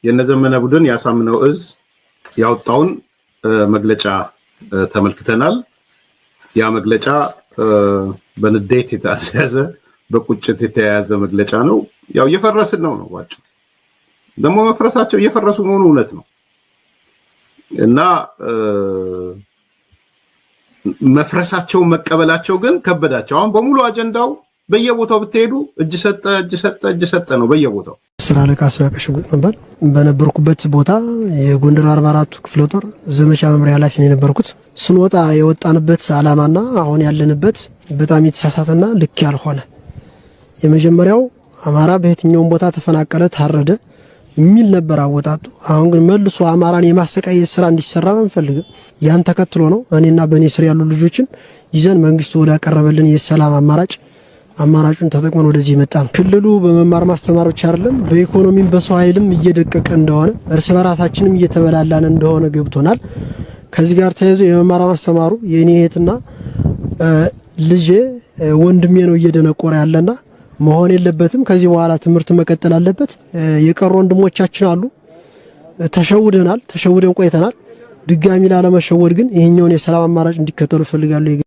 የነዘመነ ቡድን ያሳምነው እዝ ያወጣውን መግለጫ ተመልክተናል። ያ መግለጫ በንዴት የተያዘ በቁጭት የተያዘ መግለጫ ነው። ያው እየፈረስን ነው ዋጭው ደሞ መፍረሳቸው እየፈረሱ መሆኑ እውነት ነው እና መፍረሳቸው መቀበላቸው ግን ከበዳቸው። አሁን በሙሉ አጀንዳው በየቦታው ብትሄዱ እጅ ሰጠ ነው በየቦታው። ስራ ለካ አስናቀሽ ነበር በነበርኩበት ቦታ የጎንደር 44 ክፍለ ጦር ዘመቻ መምሪያ ኃላፊ ነው የነበርኩት። ስንወጣ የወጣንበት አላማና አሁን ያለንበት በጣም የተሳሳተና ልክ ያልሆነ የመጀመሪያው አማራ በየትኛውም ቦታ ተፈናቀለ ታረደ የሚል ነበር አወጣጡ። አሁን ግን መልሶ አማራን የማሰቃየት ስራ እንዲሰራ አንፈልግም። ያን ተከትሎ ነው እኔና በኔ ስር ያሉ ልጆችን ይዘን መንግስቱ ወደ አቀረበልን የሰላም አማራጩን ተጠቅመን ወደዚህ መጣ ነው። ክልሉ በመማር ማስተማር ብቻ አይደለም በኢኮኖሚም በሰው ኃይልም እየደቀቀ እንደሆነ እርስ በራሳችንም እየተበላላን እንደሆነ ገብቶናል። ከዚህ ጋር ተያይዞ የመማር ማስተማሩ የኔ እህትና ልጄ ወንድሜ ነው እየደነቆረ ያለና መሆን የለበትም። ከዚህ በኋላ ትምህርት መቀጠል አለበት። የቀሩ ወንድሞቻችን አሉ። ተሸውደን ቆይተናል። ድጋሚ ላለመሸወድ ግን ይሄኛውን የሰላም አማራጭ እንዲከተሉ ፈልጋለሁ።